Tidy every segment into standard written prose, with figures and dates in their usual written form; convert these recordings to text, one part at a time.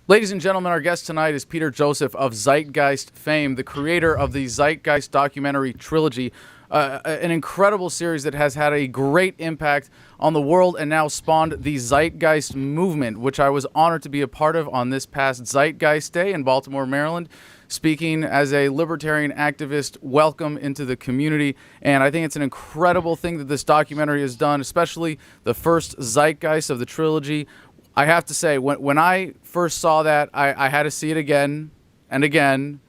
Ladies and gentlemen, our guest tonight is Peter Joseph of Zeitgeist fame, the creator of the Zeitgeist documentary trilogy, an incredible series that has had a great impact on the world and now spawned the Zeitgeist Movement, which I was honored to be a part of on this past Zeitgeist Day in Baltimore, Maryland, speaking as a libertarian activist. Welcome into the community. And I think it's an incredible thing that this documentary has done, especially the first Zeitgeist of the trilogy. I have to say, when I first saw that, I had to see it again and again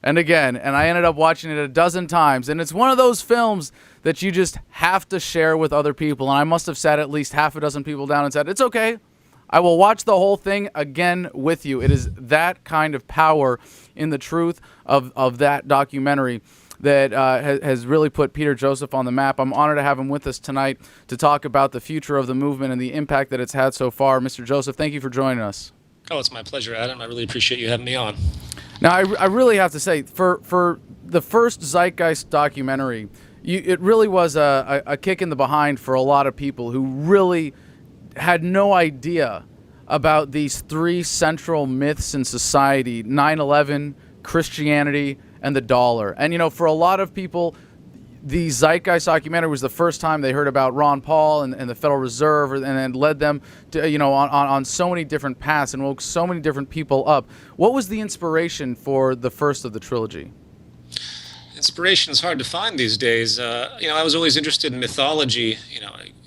and again, and I ended up watching it a dozen times. And it's one of those films that you just have to share with other people. And I must have sat at least half a dozen people down and said, it's okay, I will watch the whole thing again with you. It is that kind of power in the truth of that documentary that has really put Peter Joseph on the map. I'm honored to have him with us tonight to talk about the future of the movement and the impact that it's had so far. Mr. Joseph, thank you for joining us. Oh, it's my pleasure, Adam. I really appreciate you having me on. Now, I really have to say, for the first Zeitgeist documentary, it really was a kick in the behind for a lot of people who really had no idea about these three central myths in society: 9/11, Christianity, and the dollar. And, you know, for a lot of people, the Zeitgeist documentary was the first time they heard about Ron Paul and the Federal Reserve, and led them to, on so many different paths and woke so many different people up. What was the inspiration for the first of the trilogy? Inspiration is hard to find these days. I was always interested in mythology.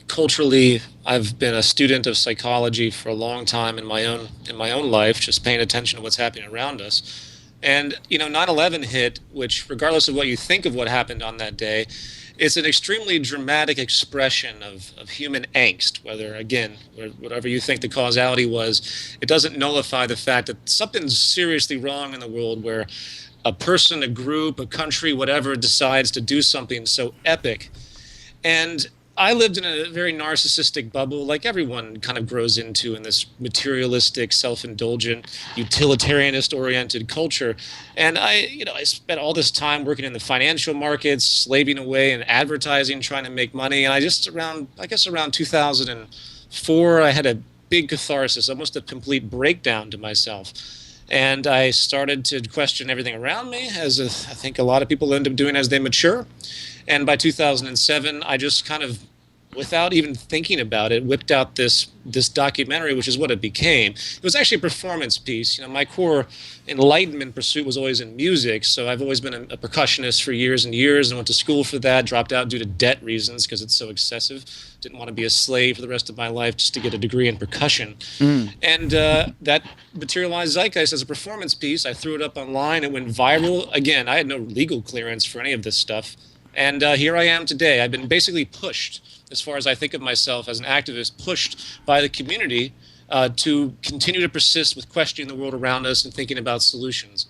Culturally, I've been a student of psychology for a long time in my own life, just paying attention to what's happening around us. And, 9/11 hit, which, regardless of what you think of what happened on that day, it's an extremely dramatic expression of human angst, whatever you think the causality was. It doesn't nullify the fact that something's seriously wrong in the world where a person, a group, a country, whatever, decides to do something so epic. And I lived in a very narcissistic bubble, like everyone kind of grows into in this materialistic, self-indulgent, utilitarianist-oriented culture. And I spent all this time working in the financial markets, slaving away in advertising, trying to make money. And around 2004, I had a big catharsis, almost a complete breakdown to myself. And I started to question everything around me, as I think a lot of people end up doing as they mature. And by 2007, I just kind of, without even thinking about it, whipped out this documentary, which is what it became. It was actually a performance piece. My core enlightenment pursuit was always in music, so I've always been a percussionist for years and years, and went to school for that, dropped out due to debt reasons because it's so excessive. Didn't want to be a slave for the rest of my life just to get a degree in percussion. And that materialized Zeitgeist as a performance piece. I threw it up online. It went viral. Again, I had no legal clearance for any of this stuff. And here I am today. I've been basically pushed, as far as I think of myself as an activist, pushed by the community to continue to persist with questioning the world around us and thinking about solutions.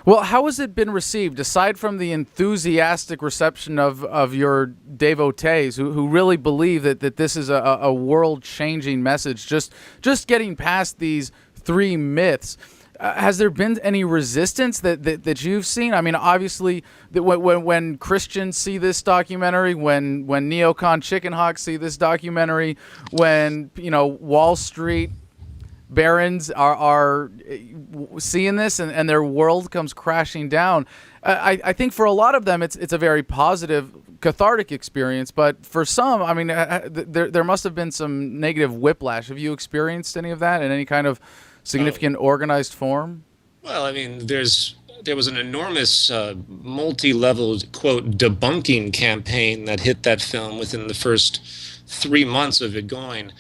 Well, how has it been received, aside from the enthusiastic reception of your devotees who really believe that this is a world-changing message, just getting past these three myths? Has there been any resistance that you've seen? I mean, obviously, when Christians see this documentary, when neocon chicken hawks see this documentary, when Wall Street barons are seeing this and their world comes crashing down, I think for a lot of them it's a very positive, cathartic experience. But for some, I mean, there must have been some negative whiplash. Have you experienced any of that in any kind of significant organized form? Well, I mean, there was an enormous multi-level, quote, debunking campaign that hit that film within the first 3 months of it going.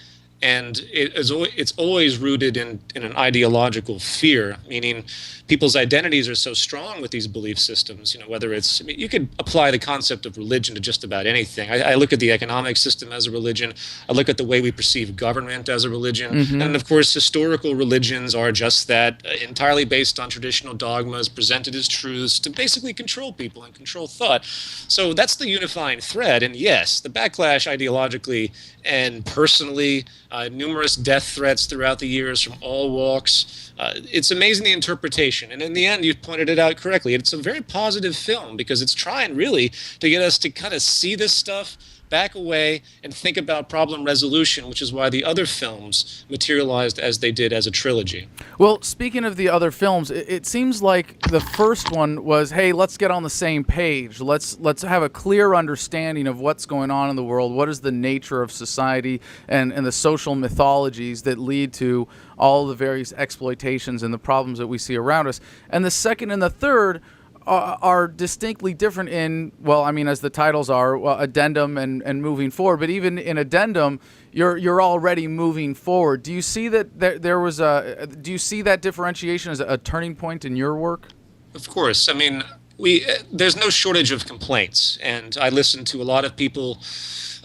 And it's always rooted in an ideological fear, meaning people's identities are so strong with these belief systems. Whether it's, you could apply the concept of religion to just about anything. I look at the economic system as a religion. I look at the way we perceive government as a religion. Mm-hmm. And of course, historical religions are just that, entirely based on traditional dogmas presented as truths to basically control people and control thought. So that's the unifying thread. And yes, the backlash ideologically and personally, numerous death threats throughout the years from all walks. It's amazing the interpretation. And in the end, you pointed it out correctly. It's a very positive film because it's trying really to get us to kind of see this stuff back away and think about problem resolution, which is why the other films materialized as they did as a trilogy. Well, speaking of the other films, it seems like the first one was, hey, let's get on the same page. Let's have a clear understanding of what's going on in the world. What is the nature of society and the social mythologies that lead to all the various exploitations and the problems that we see around us. And the second and the third are distinctly different in, well, I mean, as the titles are, well, addendum and moving forward. But even in addendum, you're already moving forward. Do you see that there was do you see that differentiation as a turning point in your work? Of course. I mean, there's no shortage of complaints, and I listen to a lot of people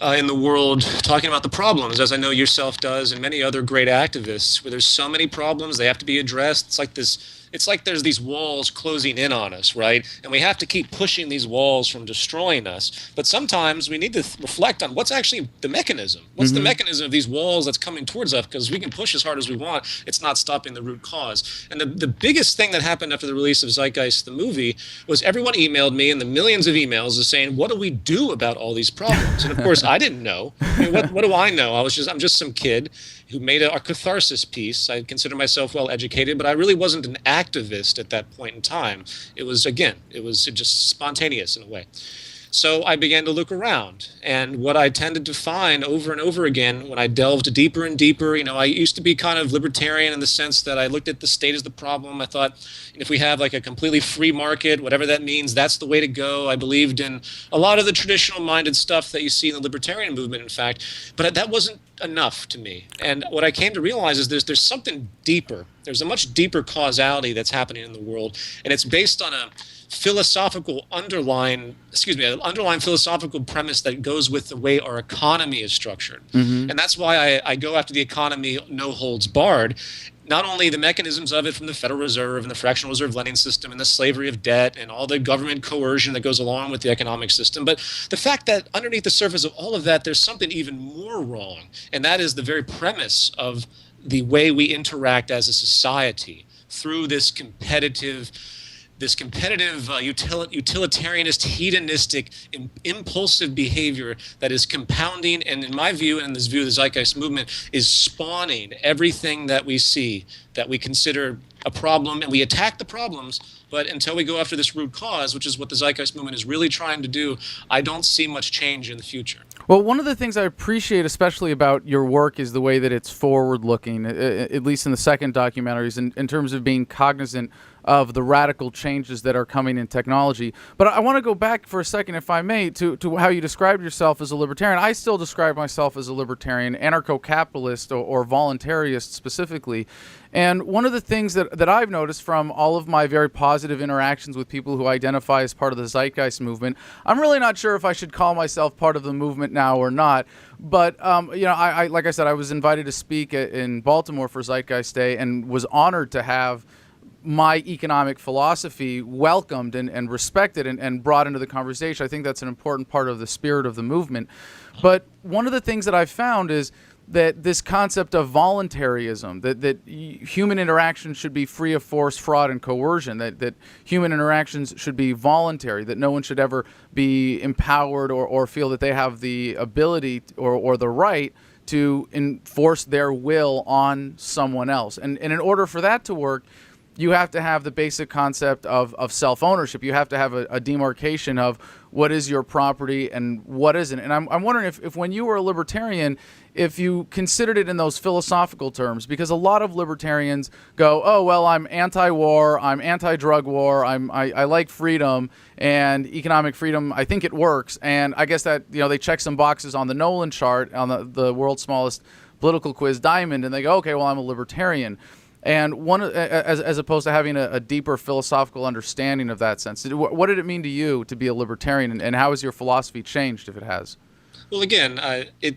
in the world talking about the problems, as I know yourself does, and many other great activists, where there's so many problems they have to be addressed. It's like this. It's like there's these walls closing in on us, right? And we have to keep pushing these walls from destroying us. But sometimes we need to reflect on what's actually the mechanism. What's the mechanism of these walls that's coming towards us? Because we can push as hard as we want. It's not stopping the root cause. And the biggest thing that happened after the release of Zeitgeist, the movie, was everyone emailed me, and the millions of emails is saying, what do we do about all these problems? And of course, I didn't know. I mean, what do I know? I'm just some kid who made a catharsis piece. I consider myself well educated, but I really wasn't an activist at that point in time. It was just spontaneous in a way. So I began to look around, and what I tended to find over and over again when I delved deeper and deeper, I used to be kind of libertarian in the sense that I looked at the state as the problem. I thought, if we have like a completely free market, whatever that means, that's the way to go. I believed in a lot of the traditional minded stuff that you see in the libertarian movement, in fact, but that wasn't enough to me. And what I came to realize is there's something deeper. There's a much deeper causality that's happening in the world, and it's based on a underlying philosophical premise that goes with the way our economy is structured. And that's why I go after the economy no holds barred. Not only the mechanisms of it from the Federal Reserve and the fractional reserve lending system and the slavery of debt and all the government coercion that goes along with the economic system, but the fact that underneath the surface of all of that, there's something even more wrong. And that is the very premise of the way we interact as a society through this competitive utilitarianist, hedonistic, impulsive behavior that is compounding, and in my view, and in this view of the Zeitgeist Movement, is spawning everything that we see that we consider a problem, and we attack the problems, but until we go after this root cause, which is what the Zeitgeist Movement is really trying to do, I don't see much change in the future. Well, one of the things I appreciate especially about your work is the way that it's forward-looking, at least in the second documentaries, in terms of being cognizant of the radical changes that are coming in technology. But I want to go back for a second, if I may, to how you described yourself as a libertarian. I still describe myself as a libertarian, anarcho-capitalist, or voluntarist specifically. And one of the things that I've noticed from all of my very positive interactions with people who identify as part of the Zeitgeist Movement, I'm really not sure if I should call myself part of the movement now or not. But, I like I said, I was invited to speak in Baltimore for Zeitgeist Day and was honored to have my economic philosophy welcomed and respected and brought into the conversation. I think that's an important part of the spirit of the movement. But one of the things that I've found is that this concept of voluntarism, that human interaction should be free of force, fraud, and coercion, that human interactions should be voluntary, that no one should ever be empowered or feel that they have the ability or the right to enforce their will on someone else. And in order for that to work, you have to have the basic concept of self-ownership. You have to have a demarcation of what is your property and what isn't. And I'm wondering if when you were a libertarian, if you considered it in those philosophical terms, because a lot of libertarians go, oh, well, I'm anti-war, I'm anti-drug war, I like freedom and economic freedom, I think it works. And I guess that, they check some boxes on the Nolan chart, on the world's smallest political quiz, Diamond, and they go, okay, well, I'm a libertarian. And as opposed to having a deeper philosophical understanding of that sense. What did it mean to you to be a libertarian, and how has your philosophy changed, if it has? Well, again,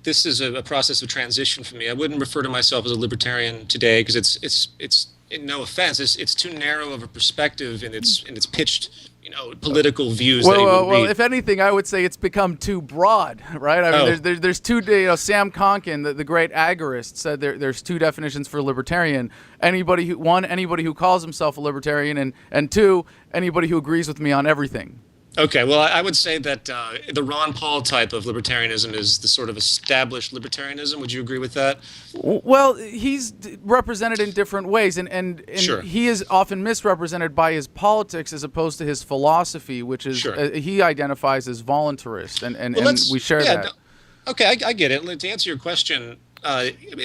this is a process of transition for me. I wouldn't refer to myself as a libertarian today because it's no offense, it's too narrow of a perspective in its pitched, political views. Well, if anything, I would say it's become too broad, right? I mean, there's two. Sam Konkin, the great agorist, said there's two definitions for libertarian. Anybody who calls himself a libertarian, and two, anybody who agrees with me on everything. Okay, well, I would say that the Ron Paul type of libertarianism is the sort of established libertarianism. Would you agree with that? Well, he's represented in different ways, and Sure, he is often misrepresented by his politics as opposed to his philosophy, which is sure. he identifies as voluntarist, Well, and we share yeah, that. okay, I get it. To answer your question,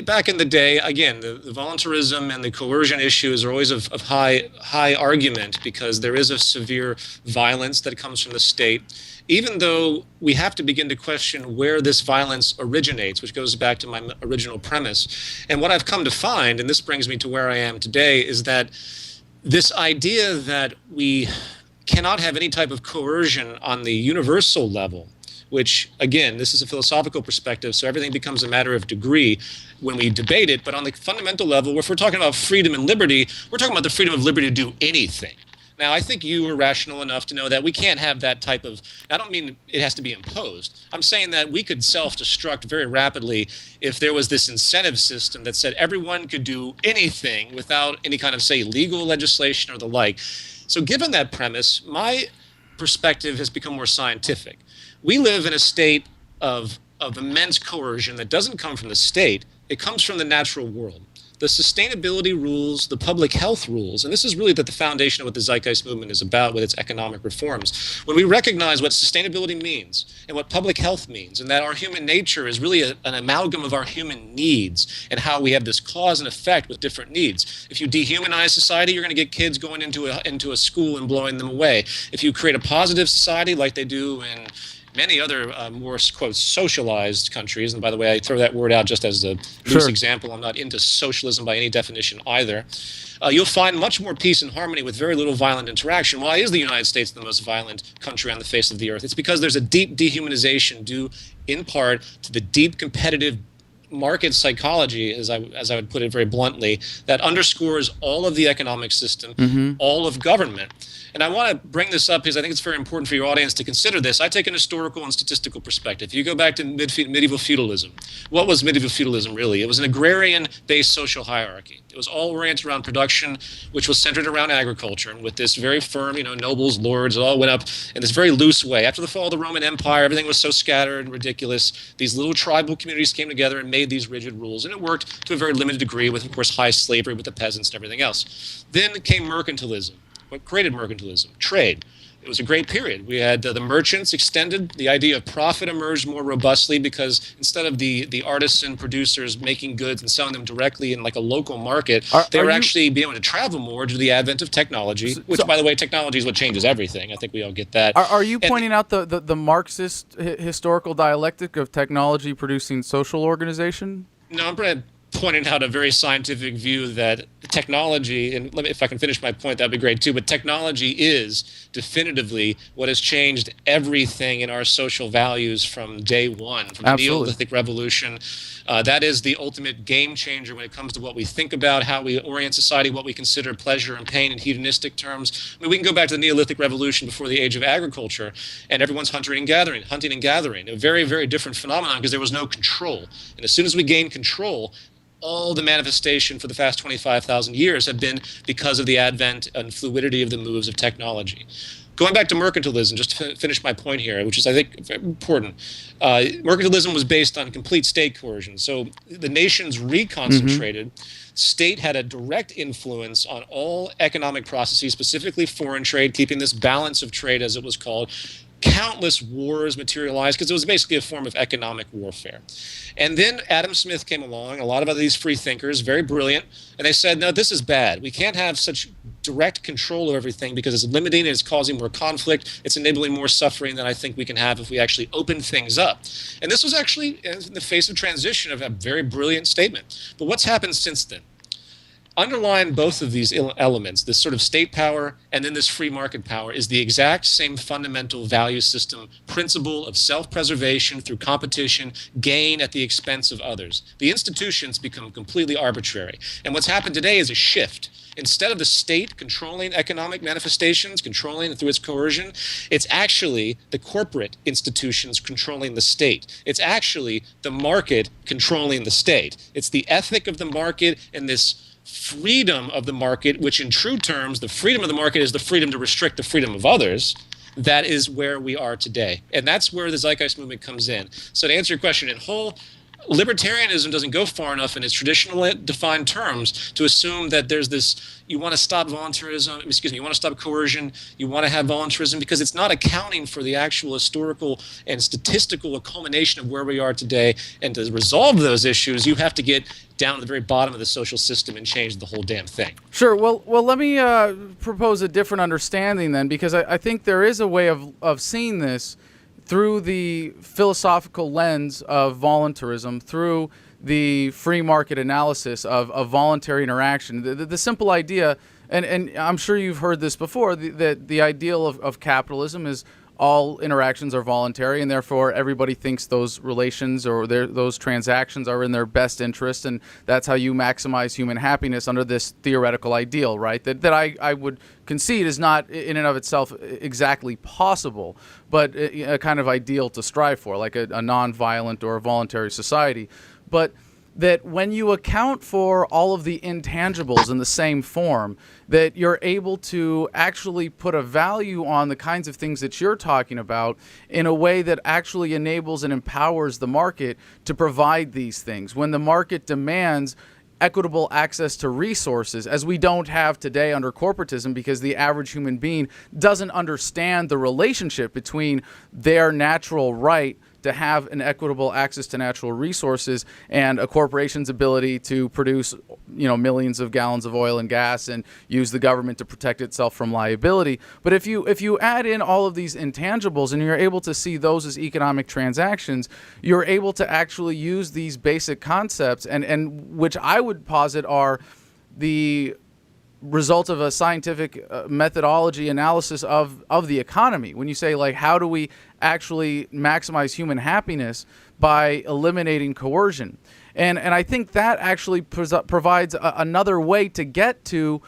back in the day, again, the voluntarism and the coercion issues are always of high argument because there is a severe violence that comes from the state. Even though we have to begin to question where this violence originates, which goes back to my original premise. And what I've come to find, and this brings me to where I am today, is that this idea that we cannot have any type of coercion on the universal level, which, again, this is a philosophical perspective, so everything becomes a matter of degree when we debate it. But on the fundamental level, if we're talking about freedom and liberty, we're talking about the freedom of liberty to do anything. Now, I think you are rational enough to know that we can't have that type of, I don't mean it has to be imposed. I'm saying that we could self-destruct very rapidly if there was this incentive system that said everyone could do anything without any kind of, say, legal legislation or the like. So given that premise, my perspective has become more scientific. We live in a state of immense coercion that doesn't come from the state. It comes from the natural world. The sustainability rules, the public health rules, and this is really the foundation of what the Zeitgeist Movement is about with its economic reforms. When we recognize what sustainability means and what public health means, and that our human nature is really an amalgam of our human needs and how we have this cause and effect with different needs. If you dehumanize society, you're going to get kids going into a school and blowing them away. If you create a positive society like they do in many other more, quote, socialized countries, and by the way, I throw that word out just as a loose example. I'm not into socialism by any definition either. You'll find much more peace and harmony with very little violent interaction. Why is the United States the most violent country on the face of the earth? It's because there's a deep dehumanization due in part to the deep competitive market psychology, as I would put it very bluntly, that underscores all of the economic system, all of government. And I want to bring this up because I think it's very important for your audience to consider this. I take an historical and statistical perspective. You go back to medieval feudalism. What was medieval feudalism really? It was an agrarian-based social hierarchy. It was all oriented around production, which was centered around agriculture. And with this very firm, nobles, lords, it all went up in this very loose way. After the fall of the Roman Empire, everything was so scattered and ridiculous. These little tribal communities came together and made these rigid rules. And it worked to a very limited degree with, of course, high slavery with the peasants and everything else. Then came mercantilism. What created mercantilism? Trade. It was a great period. We had the merchants extended. The idea of profit emerged more robustly because instead of the artisan producers making goods and selling them directly in like a local market, they were actually being able to travel more due to the advent of technology, which, by the way, technology is what changes everything. I think we all get that. Are you pointing out the Marxist historical dialectic of technology producing social organization? No, I'm pointing out a very scientific view that technology, and if I can finish my point, that'd be great too, but technology is definitively what has changed everything in our social values from day one, from the Neolithic Revolution. That is the ultimate game changer when it comes to what we think about, how we orient society, what we consider pleasure and pain in hedonistic terms. I mean, we can go back to the Neolithic Revolution before the age of agriculture, and everyone's hunting and gathering. A very, very different phenomenon because there was no control. And as soon as we gained control, all the manifestation for the past 25,000 years have been because of the advent and fluidity of the moves of technology. Going back to mercantilism, just to finish my point here, which is, I think, very important. Mercantilism was based on complete state coercion. So the nations reconcentrated. State had a direct influence on all economic processes, specifically foreign trade, keeping this balance of trade, as it was called. Countless wars materialized because it was basically a form of economic warfare. And then Adam Smith came along, a lot of these free thinkers, very brilliant, and they said, no, this is bad. We can't have such direct control of everything because it's limiting and it's causing more conflict. It's enabling more suffering than I think we can have if we actually open things up. And this was actually, in the face of transition, of a very brilliant statement. But what's happened since then? Underlying both of these elements, this sort of state power and then this free market power, is the exact same fundamental value system principle of self-preservation through competition, gain at the expense of others. The institutions become completely arbitrary. And what's happened today is a shift. Instead of the state controlling economic manifestations, controlling through its coercion, it's actually the corporate institutions controlling the state. It's actually the market controlling the state. It's the ethic of the market and this freedom of the market, which in true terms, the freedom of the market is the freedom to restrict the freedom of others. that is where we are today. And that's where the Zeitgeist Movement comes in. So to answer your question in whole, libertarianism doesn't go far enough in its traditionally defined terms to assume that there's this, you want to stop voluntarism, you want to stop coercion, you want to have voluntarism, because it's not accounting for the actual historical and statistical culmination of where we are today. And to resolve those issues, you have to get down to the very bottom of the social system and change the whole damn thing. Sure. Well, let me propose a different understanding then, because I think there is a way of seeing this through the philosophical lens of voluntarism, through the free market analysis of voluntary interaction. The simple idea, and I'm sure you've heard this before, that the ideal of capitalism is all interactions are voluntary, and therefore everybody thinks those relations or those transactions are in their best interest, and that's how you maximize human happiness under this theoretical ideal, right? That I would concede is not in and of itself exactly possible, but a kind of ideal to strive for, like a non-violent or a voluntary society. But that when you account for all of the intangibles in the same form, that you're able to actually put a value on the kinds of things that you're talking about in a way that actually enables and empowers the market to provide these things. When the market demands equitable access to resources, as we don't have today under corporatism, because the average human being doesn't understand the relationship between their natural right to have an equitable access to natural resources and a corporation's ability to produce, millions of gallons of oil and gas and use the government to protect itself from liability. But if you add in all of these intangibles and you're able to see those as economic transactions, you're able to actually use these basic concepts, and which I would posit are the result of a scientific methodology analysis of the economy. When you say, like, how do we actually maximize human happiness by eliminating coercion? And I think that actually provides another way to get to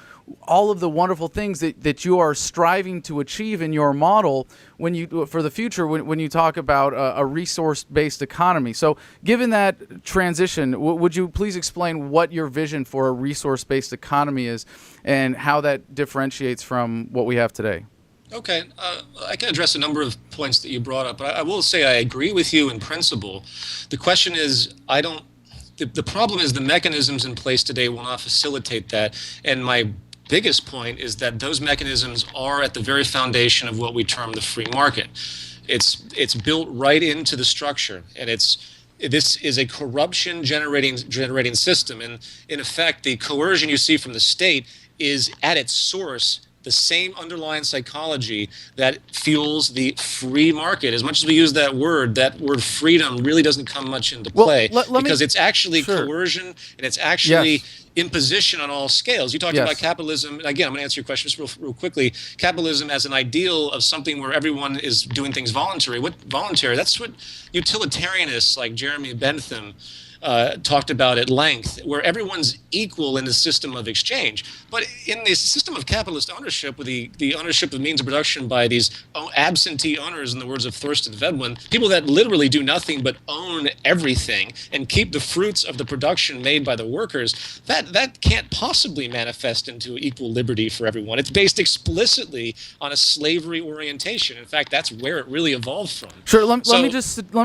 all of the wonderful things that you are striving to achieve in your model for the future when you talk about a resource-based economy. So given that transition, would you please explain what your vision for a resource-based economy is and how that differentiates from what we have today? Okay, I can address a number of points that you brought up, but I will say I agree with you in principle. The question is, the problem is the mechanisms in place today will not facilitate that, and my biggest point is that those mechanisms are at the very foundation of what we term the free market. It's built right into the structure, and this is a corruption generating system. And in effect, the coercion you see from the state is at its source the same underlying psychology that fuels the free market. As much as we use that word freedom really doesn't come much into play, because it's actually coercion, and it's actually imposition on all scales. You talked about capitalism. Again, I'm going to answer your question just real quickly. Capitalism as an ideal of something where everyone is doing things voluntary. What voluntary? That's what utilitarianists like Jeremy Bentham talked about at length, where everyone's equal in the system of exchange. But in the system of capitalist ownership, with the ownership of means of production by these absentee owners, in the words of Thorstein Veblen, people that literally do nothing but own everything and keep the fruits of the production made by the workers, that can't possibly manifest into equal liberty for everyone. It's based explicitly on a slavery orientation. In fact, that's where it really evolved from. Sure. Let me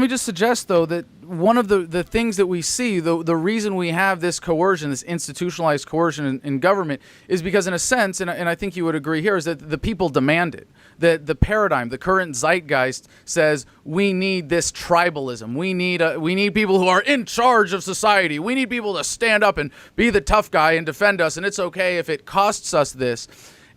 just suggest, though, that one of the things that we see, the reason we have this coercion, this institutionalized coercion in government, is because, in a sense, and I think you would agree here, is that the people demand it. That the paradigm, the current zeitgeist says we need this tribalism. We need people who are in charge of society. We need people to stand up and be the tough guy and defend us, and it's okay if it costs us this.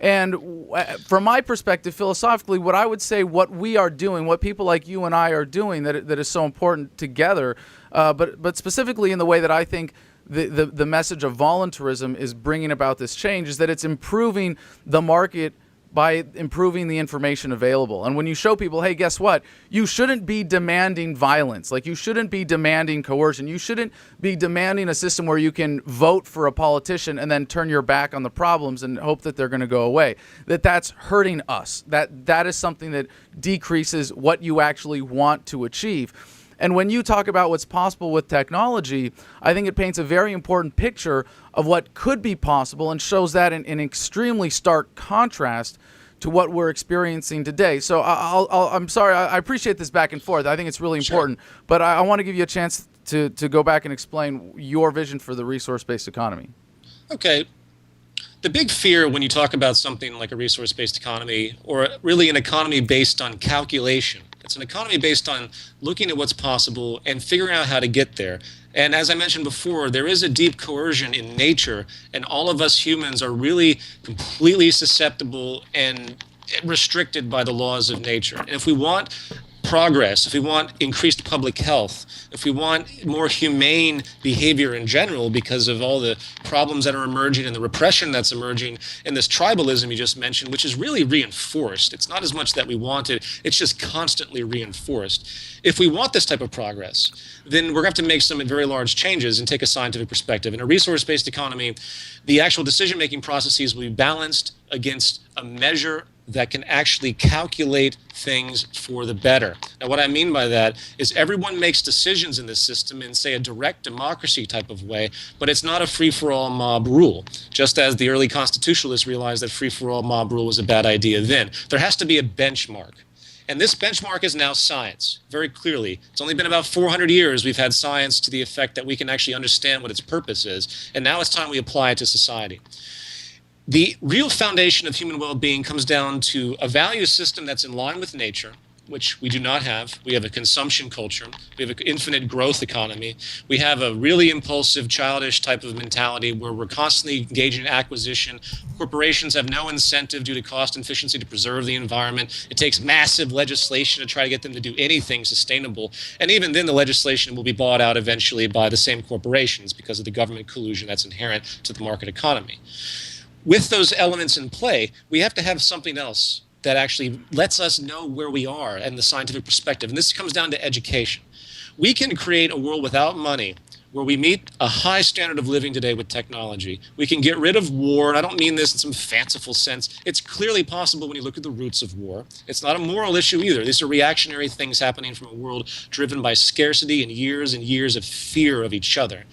And from my perspective, philosophically, what I would say, what we are doing, what people like you and I are doing that is so important together, but specifically in the way that I think the message of voluntarism is bringing about this change, is that it's improving the market by improving the information available. And when you show people, hey, guess what? You shouldn't be demanding violence. Like, you shouldn't be demanding coercion. You shouldn't be demanding a system where you can vote for a politician and then turn your back on the problems and hope that they're going to go away. That's hurting us. That is something that decreases what you actually want to achieve. And when you talk about what's possible with technology, I think it paints a very important picture of what could be possible and shows that in extremely stark contrast to what we're experiencing today. So I'm sorry, I appreciate this back and forth. I think it's really important, but I want to give you a chance to go back and explain your vision for the resource-based economy. Okay. The big fear when you talk about something like a resource-based economy, or really an economy based on calculation, it's an economy based on looking at what's possible and figuring out how to get there. And as I mentioned before, there is a deep coercion in nature, and all of us humans are really completely susceptible and restricted by the laws of nature. And if we want progress, if we want increased public health, if we want more humane behavior in general because of all the problems that are emerging and the repression that's emerging and this tribalism you just mentioned, which is really reinforced. It's not as much that we want it, it's just constantly reinforced. If we want this type of progress, then we're going to have to make some very large changes and take a scientific perspective. In a resource-based economy, the actual decision-making processes will be balanced against a measure that can actually calculate things for the better. Now, what I mean by that is everyone makes decisions in this system in, say, a direct democracy type of way, but it's not a free-for-all mob rule, just as the early constitutionalists realized that free-for-all mob rule was a bad idea then. There has to be a benchmark. And this benchmark is now science, very clearly. It's only been about 400 years we've had science to the effect that we can actually understand what its purpose is, and now it's time we apply it to society. The real foundation of human well-being comes down to a value system that's in line with nature, which we do not have. We have a consumption culture. We have an infinite growth economy. We have a really impulsive, childish type of mentality where we're constantly engaging in acquisition. Corporations have no incentive due to cost and efficiency to preserve the environment. It takes massive legislation to try to get them to do anything sustainable. And even then, the legislation will be bought out eventually by the same corporations because of the government collusion that's inherent to the market economy. With those elements in play, we have to have something else that actually lets us know where we are and the scientific perspective. And this comes down to education. We can create a world without money where we meet a high standard of living today with technology. We can get rid of war, and I don't mean this in some fanciful sense. It's clearly possible when you look at the roots of war. It's not a moral issue either. These are reactionary things happening from a world driven by scarcity and years of fear of each other.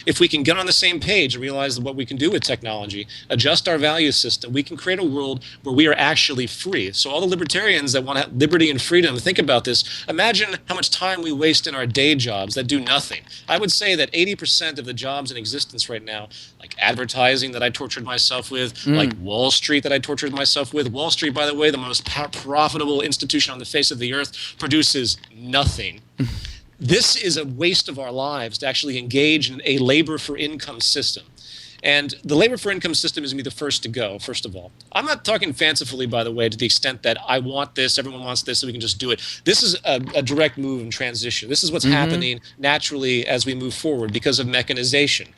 If we can get on the same page and realize what we can do with technology, adjust our value system, we can create a world where we are actually free. So all the libertarians that want liberty and freedom, think about this. Imagine how much time we waste in our day jobs that do nothing. I would say that 80% of the jobs in existence right now, like advertising that I tortured myself with, like Wall Street that I tortured myself with. Wall Street, by the way, the most profitable institution on the face of the earth, produces nothing. This is a waste of our lives to actually engage in a labor for income system. And the labor for income system is going to be the first to go, first of all. I'm not talking fancifully, by the way, to the extent that I want this, everyone wants this, so we can just do it. This is a direct move and transition. This is what's happening naturally as we move forward because of mechanization.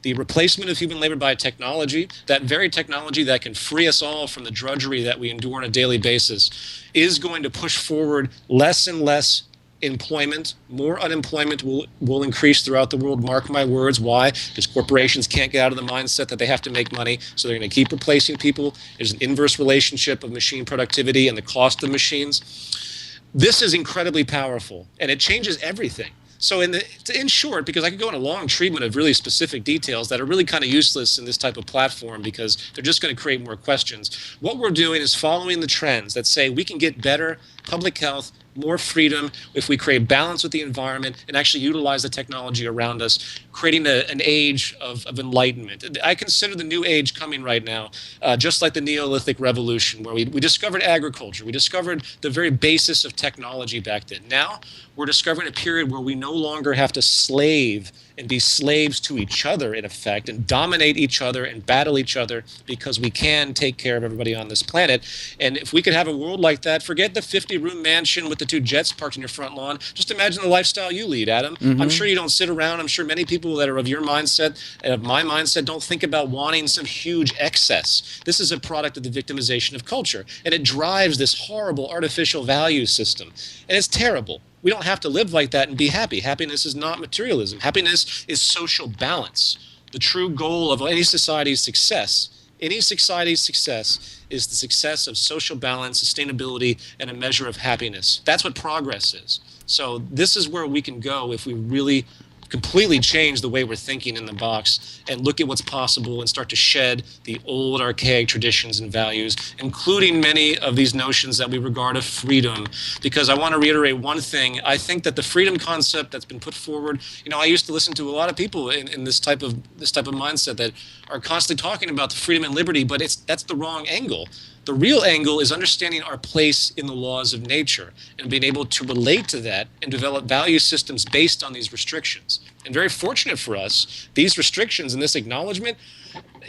The replacement of human labor by technology, that very technology that can free us all from the drudgery that we endure on a daily basis, is going to push forward less and less employment. More unemployment will increase throughout the world. Mark my words. Why? Because corporations can't get out of the mindset that they have to make money, so they're going to keep replacing people. There's an inverse relationship of machine productivity and the cost of machines. This is incredibly powerful, and it changes everything. So in short, because I could go in a long treatment of really specific details that are really kind of useless in this type of platform because they're just going to create more questions, what we're doing is following the trends that say we can get better public health, more freedom if we create balance with the environment and actually utilize the technology around us, creating an age of enlightenment. I consider the new age coming right now, just like the Neolithic Revolution, where we discovered agriculture. We discovered the very basis of technology back then. Now we're discovering a period where we no longer have to slave and be slaves to each other, in effect, and dominate each other and battle each other because we can take care of everybody on this planet. And if we could have a world like that, forget the 50-room mansion with the 2 jets parked in your front lawn. Just imagine the lifestyle you lead, Adam. I'm sure you don't sit around. I'm sure many people that are of your mindset and of my mindset don't think about wanting some huge excess. This is a product of the victimization of culture, and it drives this horrible artificial value system. And it's terrible. We don't have to live like that and be happy. Happiness is not materialism. Happiness is social balance. The true goal of any society's success, is the success of social balance, sustainability, and a measure of happiness. That's what progress is. So this is where we can go if we really completely change the way we're thinking in the box and look at what's possible and start to shed the old archaic traditions and values, including many of these notions that we regard of freedom. Because I want to reiterate one thing. I think that the freedom concept that's been put forward, I used to listen to a lot of people in this type of mindset that are constantly talking about the freedom and liberty, but that's the wrong angle. The real angle is understanding our place in the laws of nature and being able to relate to that and develop value systems based on these restrictions. And very fortunate for us, these restrictions and this acknowledgement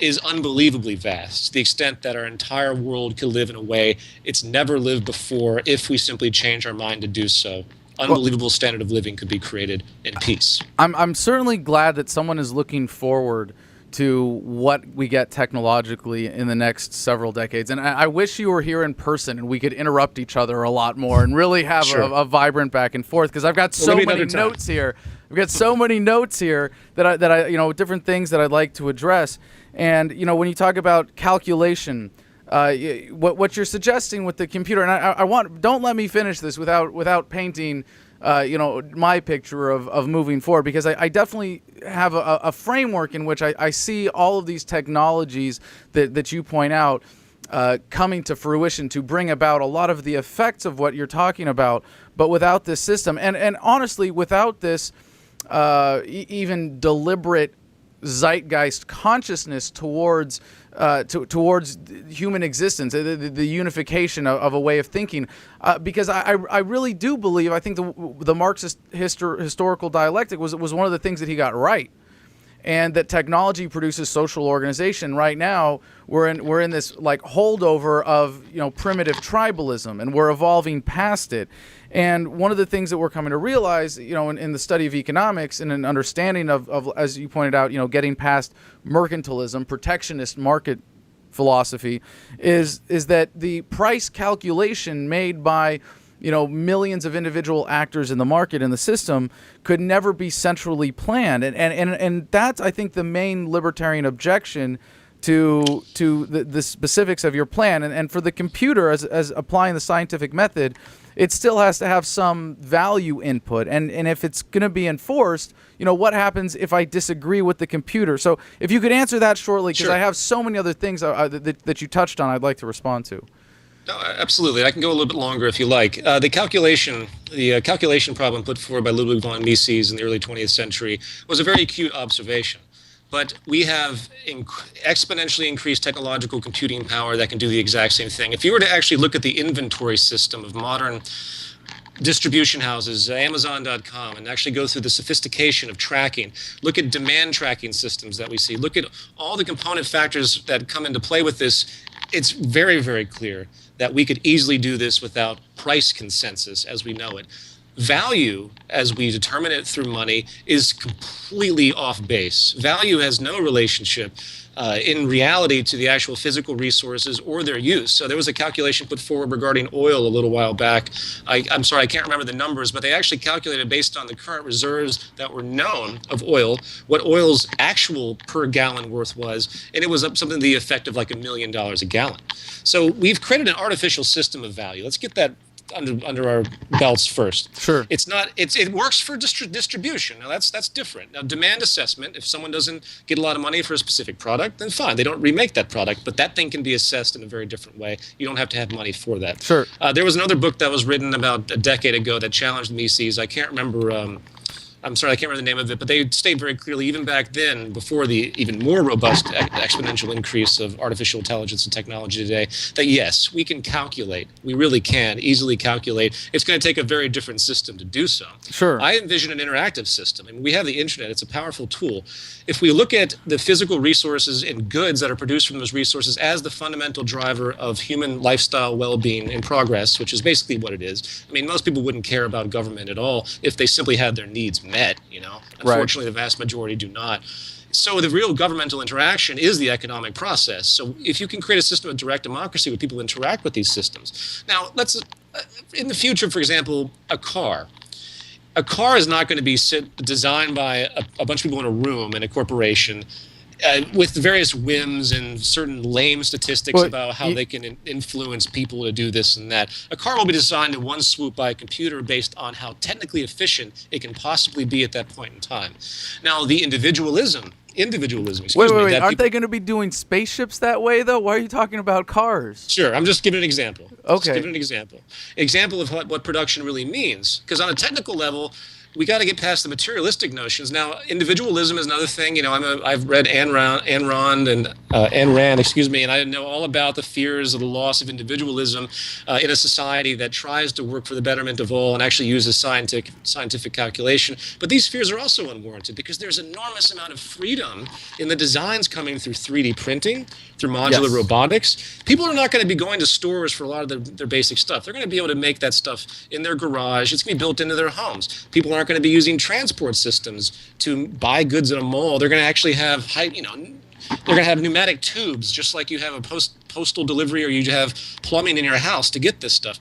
is unbelievably vast, to the extent that our entire world could live in a way it's never lived before if we simply change our mind to do so. Unbelievable standard of living could be created in peace. I'm certainly glad that someone is looking forward to what we get technologically in the next several decades. And I wish you were here in person and we could interrupt each other a lot more and really have a vibrant back and forth, because I've got so many notes here. We've got so many notes here that I different things that I'd like to address. And, when you talk about calculation, what you're suggesting with the computer, and don't let me finish this without painting my picture of moving forward, because I definitely have a framework in which I see all of these technologies that you point out coming to fruition to bring about a lot of the effects of what you're talking about, but without this system. And honestly, without this even deliberate zeitgeist consciousness towards human existence, the unification of a way of thinking, because I really do believe, I think the Marxist historical dialectic was one of the things that he got right, and that technology produces social organization. Right now we're in this like holdover of primitive tribalism, and we're evolving past it. And one of the things that we're coming to realize, in the study of economics and an understanding of, as you pointed out, getting past mercantilism, protectionist market philosophy, is that the price calculation made by millions of individual actors in the market and the system could never be centrally planned. And that's, I think, the main libertarian objection to the specifics of your plan. And for the computer, as applying the scientific method, it still has to have some value input. And if it's going to be enforced, what happens if I disagree with the computer? So if you could answer that shortly, because I have so many other things that you touched on I'd like to respond to. No, absolutely. I can go a little bit longer if you like. The calculation problem put forward by Ludwig von Mises in the early 20th century was a very acute observation. But we have exponentially increased technological computing power that can do the exact same thing. If you were to actually look at the inventory system of modern distribution houses, Amazon.com, and actually go through the sophistication of tracking, look at demand tracking systems that we see, look at all the component factors that come into play with this, it's very, very clear that we could easily do this without price consensus as we know it. Value, as we determine it through money, is completely off base. Value has no relationship in reality to the actual physical resources or their use. So there was a calculation put forward regarding oil a little while back. I'm sorry, I can't remember the numbers, but they actually calculated based on the current reserves that were known of oil, what oil's actual per gallon worth was, and it was up something to the effect of like $1 million a gallon. So we've created an artificial system of value. Let's get that under our belts first. Sure. It works for distribution. Now that's different. Now demand assessment, if someone doesn't get a lot of money for a specific product, then fine, they don't remake that product, but that thing can be assessed in a very different way. You don't have to have money for that. Sure. There was another book that was written about a decade ago that challenged Mises. I can't remember I'm sorry, I can't remember the name of it, but they state very clearly, even back then, before the even more robust exponential increase of artificial intelligence and technology today, that yes, we can calculate. We really can easily calculate. It's going to take a very different system to do so. Sure. I envision an interactive system. I mean, we have the internet. It's a powerful tool. If we look at the physical resources and goods that are produced from those resources as the fundamental driver of human lifestyle well-being and progress, which is basically what it is. I mean, most people wouldn't care about government at all if they simply had their needs met. Unfortunately, the vast majority do not. So the real governmental interaction is the economic process. So if you can create a system of direct democracy where people interact with these systems. Now, let's in the future, for example, a car is not going to be designed by a bunch of people in a room in a corporation with various whims and certain lame statistics Well, about how you, they can influence people to do this and that. A car will be designed in one swoop by a computer based on how technically efficient it can possibly be at that point in time. Now, the individualism, excuse me, wait. that Aren't people. they going to be doing spaceships that way, though? Why are you talking about cars? Sure, I'm just giving an example. Just Okay. giving an example. Example of what production really means. Because on a technical level, we got to get past the materialistic notions. Now, individualism is another thing. You know, I've read Ayn Rand, excuse me, and I know all about the fears of the loss of individualism in a society that tries to work for the betterment of all and actually uses scientific calculation. But these fears are also unwarranted because there's enormous amount of freedom in the designs coming through 3D printing, through modular Yes. robotics. People are not going to be going to stores for a lot of their basic stuff. They're going to be able to make that stuff in their garage. It's going to be built into their homes. People aren't going to be using transport systems to buy goods in a mall. They're going to actually have they're going to have pneumatic tubes, just like you have a postal delivery or you have plumbing in your house to get this stuff.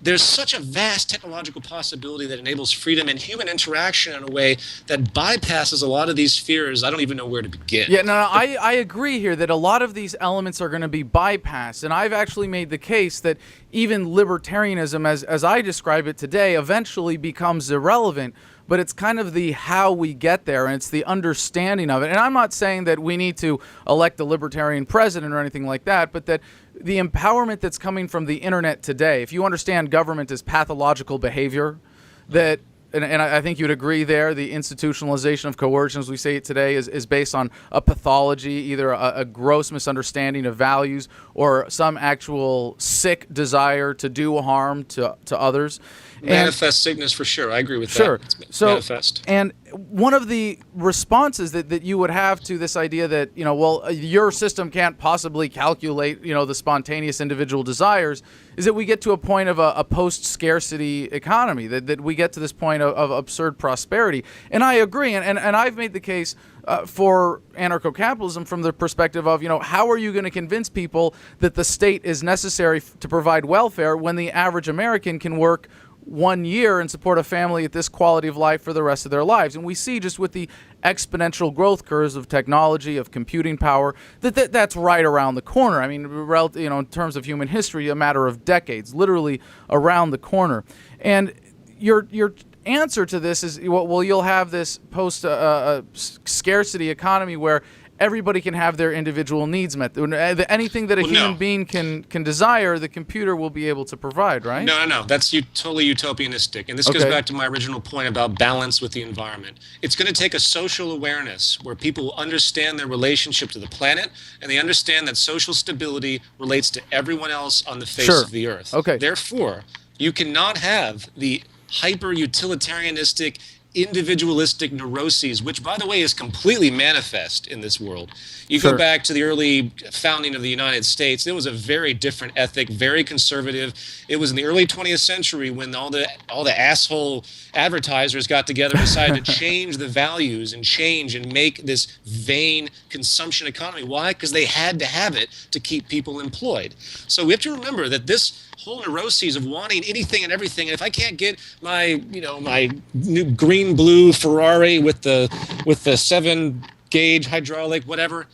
There's such a vast technological possibility that enables freedom and human interaction in a way that bypasses a lot of these fears. I don't even know where to begin. Yeah, no, I agree here that a lot of these elements are going to be bypassed, and I've actually made the case that even libertarianism, as I describe it today, eventually becomes irrelevant. But it's kind of the how we get there, and it's the understanding of it. And I'm not saying that we need to elect a libertarian president or anything like that, but that the empowerment that's coming from the internet today, if you understand government as pathological behavior, that and I think you'd agree there, the institutionalization of coercion, as we say it today, is based on a pathology, either a gross misunderstanding of values or some actual sick desire to do harm to others. Manifest sickness for sure. I agree with Sure. that. It's So, manifest. and one of the responses that you would have to this idea that, your system can't possibly calculate, the spontaneous individual desires is that we get to a point of a post-scarcity economy, that we get to this point of absurd prosperity. And I agree. And I've made the case for anarcho-capitalism from the perspective of, how are you going to convince people that the state is necessary to provide welfare when the average American can work 1 year and support a family at this quality of life for the rest of their lives? And we see just with the exponential growth curves of technology, of computing power, that's right around the corner. I mean, in terms of human history, a matter of decades, literally around the corner. And your answer to this is, well, you'll have this post scarcity economy where everybody can have their individual needs met. Anything that a human being can desire, the computer will be able to provide, right? No. That's totally utopianistic. And this goes back to my original point about balance with the environment. It's going to take a social awareness where people understand their relationship to the planet and they understand that social stability relates to everyone else on the face of the earth. Okay. Therefore, you cannot have the hyper-utilitarianistic, individualistic neuroses, which, by the way, is completely manifest in this world. You go back to the early founding of the United States, it was a very different ethic, very conservative. It was in the early 20th century when all the asshole advertisers got together and decided to change the values and change and make this vain consumption economy. Why? Because they had to have it to keep people employed. So we have to remember that this whole neuroses of wanting anything and everything, and if I can't get my new green-blue Ferrari with the 7-gauge hydraulic, whatever,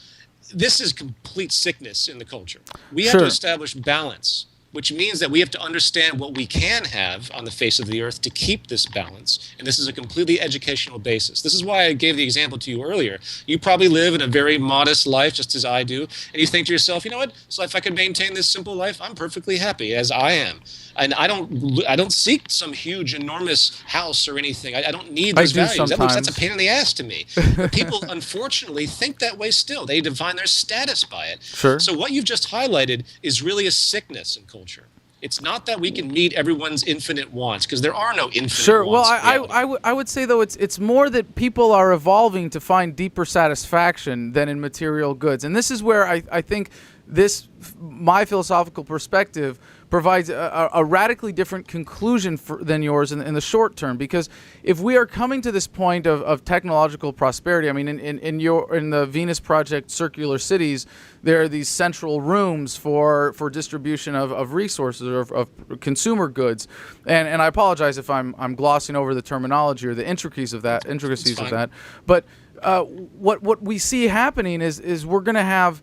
this is complete sickness in the culture. We have to establish balance, which means that we have to understand what we can have on the face of the earth to keep this balance. And this is a completely educational basis. This is why I gave the example to you earlier. You probably live in a very modest life, just as I do, and you think to yourself, you know what? So if I can maintain this simple life, I'm perfectly happy as I am. And I don't seek some huge, enormous house or anything. I don't need those values. That's a pain in the ass to me. But people, unfortunately, think that way still. They define their status by it. Sure. So what you've just highlighted is really a sickness in culture. It's not that we can meet everyone's infinite wants, because there are no infinite wants. Well, I would say, though, it's more that people are evolving to find deeper satisfaction than in material goods. And this is where I think my philosophical perspective provides a radically different conclusion than yours in the short term. Because if we are coming to this point of technological prosperity, I mean, in the Venus Project Circular Cities, there are these central rooms for distribution of resources or of consumer goods. And I apologize if I'm glossing over the terminology or the intricacies of that. But what we see happening is we're going to have,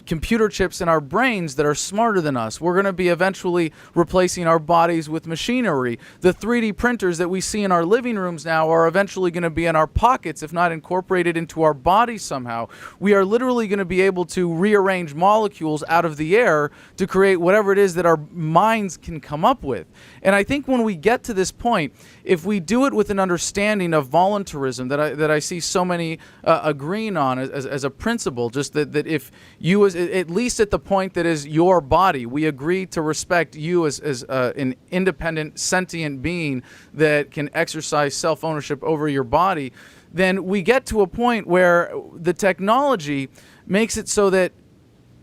computer chips in our brains that are smarter than us. We're going to be eventually replacing our bodies with machinery. The 3D printers that we see in our living rooms now are eventually going to be in our pockets, if not incorporated into our bodies somehow. We are literally going to be able to rearrange molecules out of the air to create whatever it is that our minds can come up with. And I think when we get to this point, if we do it with an understanding of voluntarism that I see so many agreeing on as a principle, just that if you, as at least at the point that is your body, we agree to respect you as an independent, sentient being that can exercise self-ownership over your body, then we get to a point where the technology makes it so that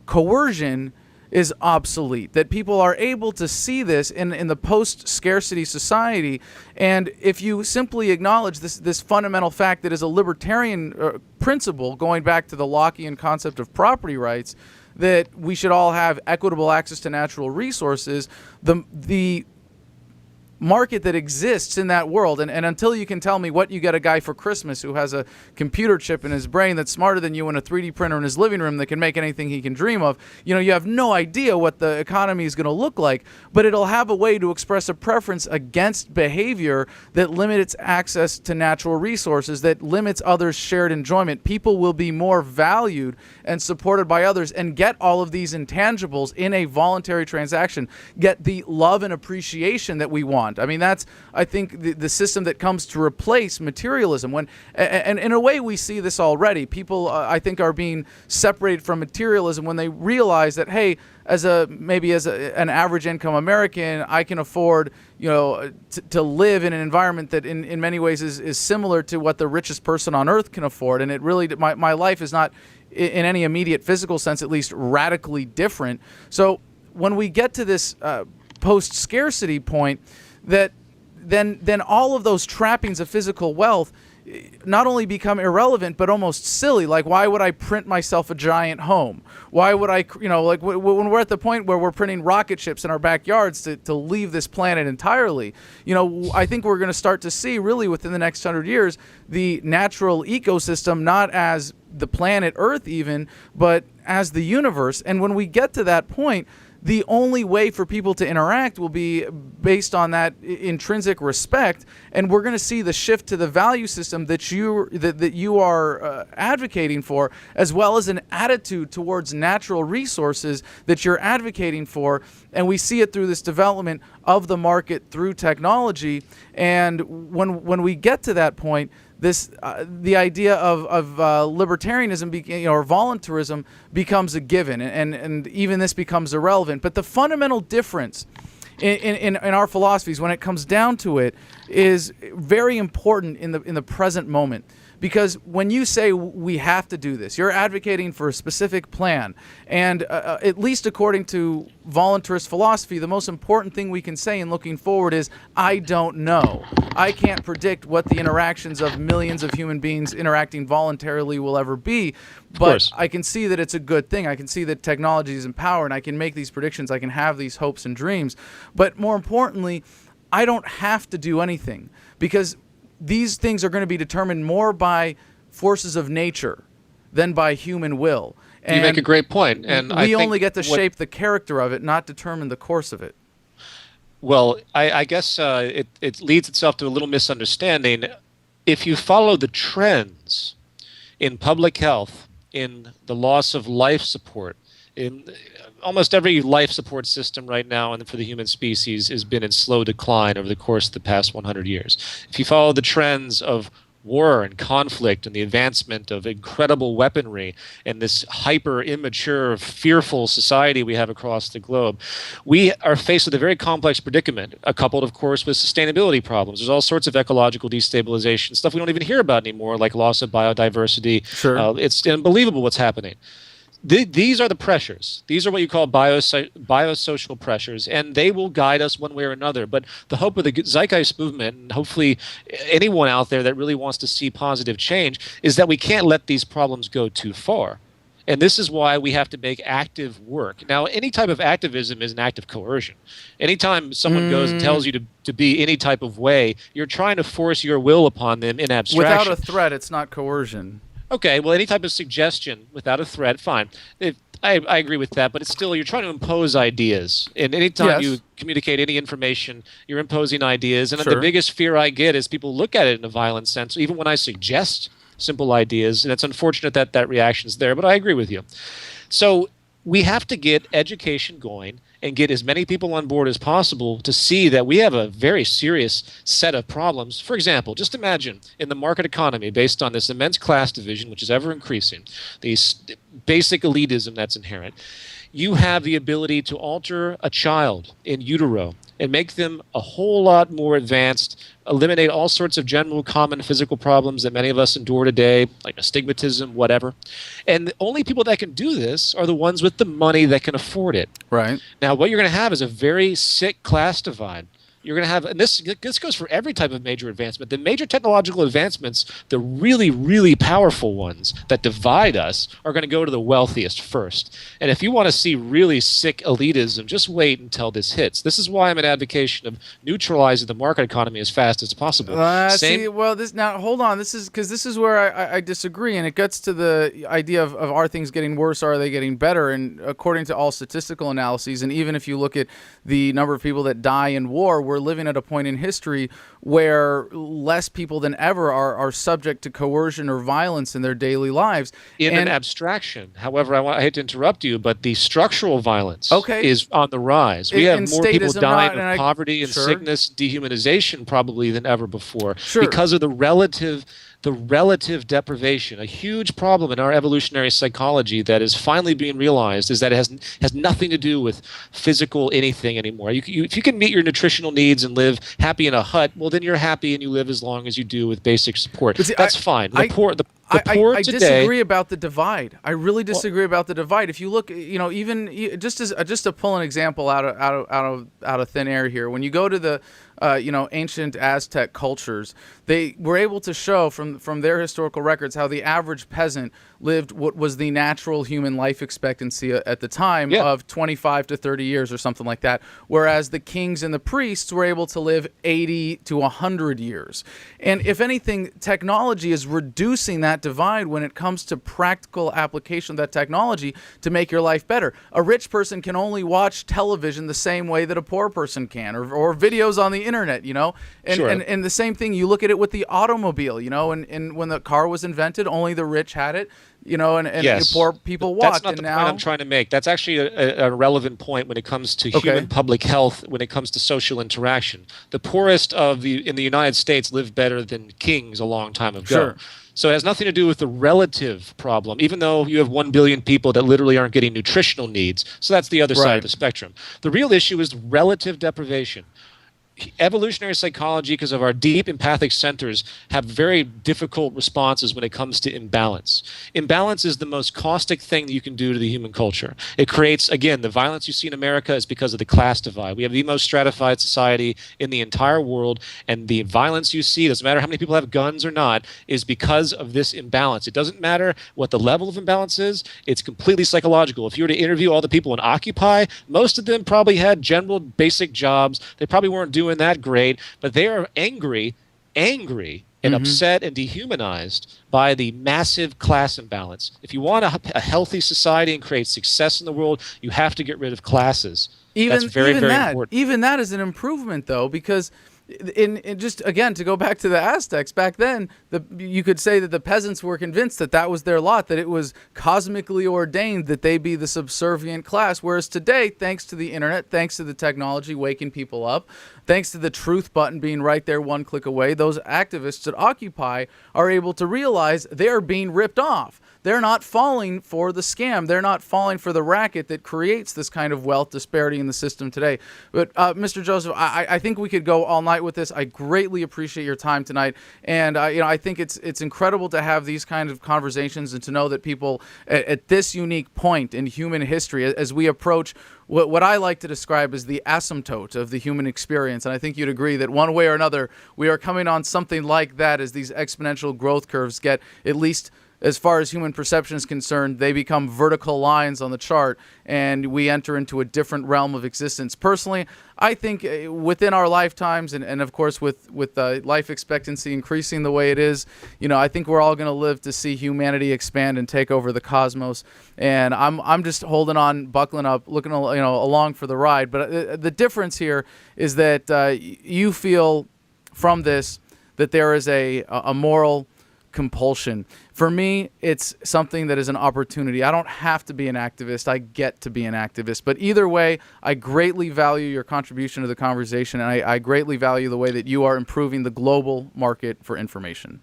coercion is obsolete, that people are able to see this in the post-scarcity society. And if you simply acknowledge this fundamental fact that is a libertarian principle, going back to the Lockean concept of property rights, that we should all have equitable access to natural resources, the market that exists in that world, and until you can tell me what you get a guy for Christmas who has a computer chip in his brain that's smarter than you and a 3D printer in his living room that can make anything he can dream of, you have no idea what the economy is going to look like. But it'll have a way to express a preference against behavior that limits access to natural resources, that limits others' shared enjoyment. People will be more valued and supported by others and get all of these intangibles in a voluntary transaction, get the love and appreciation that we want. I mean, that's, I think, the system that comes to replace materialism. And in a way, we see this already. People, I think, are being separated from materialism when they realize that, hey, as an average income American, I can afford, to live in an environment that in many ways is similar to what the richest person on earth can afford. And it really, my life is not, in any immediate physical sense, at least, radically different. So when we get to this post-scarcity point, that then all of those trappings of physical wealth not only become irrelevant but almost silly. Like, why would I print myself a giant home? Why would I, when we're at the point where we're printing rocket ships in our backyards to leave this planet entirely, I think we're going to start to see, really within the next 100 years, the natural ecosystem not as the planet Earth even, but as the universe. And when we get to that point, the only way for people to interact will be based on that intrinsic respect, and we're going to see the shift to the value system that you are advocating for, as well as an attitude towards natural resources that you're advocating for. And we see it through this development of the market through technology. And when we get to that point, the idea of libertarianism or voluntarism becomes a given, and even this becomes irrelevant. But the fundamental difference in our philosophies, when it comes down to it, is very important in the present moment. Because when you say we have to do this, you're advocating for a specific plan. And at least according to voluntarist philosophy, the most important thing we can say in looking forward is, I don't know. I can't predict what the interactions of millions of human beings interacting voluntarily will ever be. But I can see that it's a good thing. I can see that technology is in power, and I can make these predictions. I can have these hopes and dreams. But more importantly, I don't have to do anything, because these things are going to be determined more by forces of nature than by human will. And you make a great point. And we only get to shape the character of it, not determine the course of it. Well, I guess it leads itself to a little misunderstanding. If you follow the trends in public health, in the loss of life support, in almost every life support system right now and for the human species has been in slow decline over the course of the past 100 years. If you follow the trends of war and conflict and the advancement of incredible weaponry and this hyper immature, fearful society we have across the globe, we are faced with a very complex predicament, coupled, of course, with sustainability problems. There's all sorts of ecological destabilization, stuff we don't even hear about anymore, like loss of biodiversity. Sure. It's unbelievable what's happening. These are the pressures. These are what you call biosocial pressures, and they will guide us one way or another. But the hope of the Zeitgeist movement, and hopefully anyone out there that really wants to see positive change, is that we can't let these problems go too far. And this is why we have to make active work. Now, any type of activism is an act of coercion. Anytime someone goes and tells you to be any type of way, you're trying to force your will upon them in abstraction. Without a threat, it's not coercion. Okay, well, any type of suggestion without a threat, fine. I agree with that, but it's still, you're trying to impose ideas. And anytime you communicate any information, you're imposing ideas. And the biggest fear I get is people look at it in a violent sense, even when I suggest simple ideas. And it's unfortunate that that reaction is there, but I agree with you. So we have to get education going and get as many people on board as possible to see that we have a very serious set of problems. For example, just imagine in the market economy, based on this immense class division, which is ever increasing, the basic elitism that's inherent, you have the ability to alter a child in utero and make them a whole lot more advanced, eliminate all sorts of general common physical problems that many of us endure today, like astigmatism, whatever. And the only people that can do this are the ones with the money that can afford it. Right. Now, what you're going to have is a very sick class divide. You're going to have, and this goes for every type of major advancement. The major technological advancements, the really, really powerful ones that divide us, are going to go to the wealthiest first. And if you want to see really sick elitism, just wait until this hits. This is why I'm an advocation of neutralizing the market economy as fast as possible. Now hold on. This is where I disagree, and it gets to the idea of are things getting worse, or are they getting better? And according to all statistical analyses, and even if you look at the number of people that die in war, we're living at a point in history where less people than ever are subject to coercion or violence in their daily lives. In an abstraction. However, I hate to interrupt you, but the structural violence is on the rise. We have more people dying of poverty and sickness, dehumanization probably than ever before because of the relative deprivation. A huge problem in our evolutionary psychology that is finally being realized is that it has nothing to do with physical anything anymore. If you can meet your nutritional needs and live happy in a hut, well, then you're happy and you live as long as you do with basic support. That's fine. The poor I today, disagree about the divide. I really disagree about the divide. If you look, even just to pull an example out of thin air here, when you go to the ancient Aztec cultures, they were able to show from their historical records how the average peasant lived what was the natural human life expectancy at the time of 25 to 30 years or something like that, whereas the kings and the priests were able to live 80 to 100 years. And if anything, technology is reducing that divide when it comes to practical application of that technology to make your life better. A rich person can only watch television the same way that a poor person can, or videos on the internet, and the same thing, you look at it with the automobile, and when the car was invented, only the rich had it, and poor people walked. That's not the point I'm trying to make. That's actually a relevant point when it comes to human public health, when it comes to social interaction. The poorest in the United States lived better than kings a long time ago. Sure. So it has nothing to do with the relative problem, even though you have 1 billion people that literally aren't getting nutritional needs. So that's the other side of the spectrum. The real issue is relative deprivation. Evolutionary psychology, because of our deep empathic centers, have very difficult responses when it comes to imbalance. Imbalance is the most caustic thing that you can do to the human culture. It creates, again, the violence you see in America is because of the class divide. We have the most stratified society in the entire world, and the violence you see, doesn't matter how many people have guns or not, is because of this imbalance. It doesn't matter what the level of imbalance is. It's completely psychological. If you were to interview all the people in Occupy, most of them probably had general basic jobs. They probably weren't doing that great, but they are angry and upset and dehumanized by the massive class imbalance. If you want a healthy society and create success in the world, you have to get rid of classes. That's very important. Even that is an improvement, though, because in just again to go back to the Aztecs, back then you could say that the peasants were convinced that was their lot, that it was cosmically ordained that they be the subservient class, whereas today, thanks to the internet, thanks to the technology waking people up, thanks to the truth button being right there one click away, those activists at Occupy are able to realize they are being ripped off. they're not falling for the scam. They're not falling for the racket that creates this kind of wealth disparity in the system today. But Mr. Joseph, I think we could go all night with this. I greatly appreciate your time tonight, and I think it's incredible to have these kinds of conversations and to know that people at this unique point in human history, as we approach what I like to describe as the asymptote of the human experience, and I think you'd agree that one way or another we are coming on something like that as these exponential growth curves get, at least as far as human perception is concerned, they become vertical lines on the chart, and we enter into a different realm of existence. Personally, I think within our lifetimes, and of course with life expectancy increasing the way it is, I think we're all going to live to see humanity expand and take over the cosmos. And I'm just holding on, buckling up, looking along for the ride. But the difference here is that you feel from this that there is a moral compulsion. For me, it's something that is an opportunity. I don't have to be an activist. I get to be an activist. But either way, I greatly value your contribution to the conversation, and I greatly value the way that you are improving the global market for information.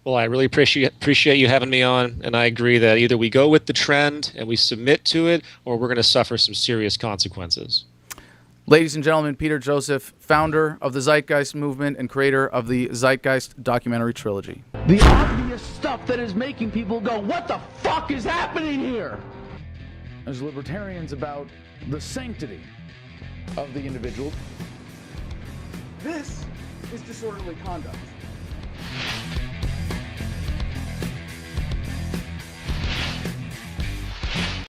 Well, I really appreciate you having me on, and I agree that either we go with the trend and we submit to it, or we're going to suffer some serious consequences. Ladies and gentlemen, Peter Joseph, founder of the Zeitgeist Movement and creator of the Zeitgeist documentary trilogy. The obvious stuff that is making people go, what the fuck is happening here? As libertarians about the sanctity of the individual. This is disorderly conduct.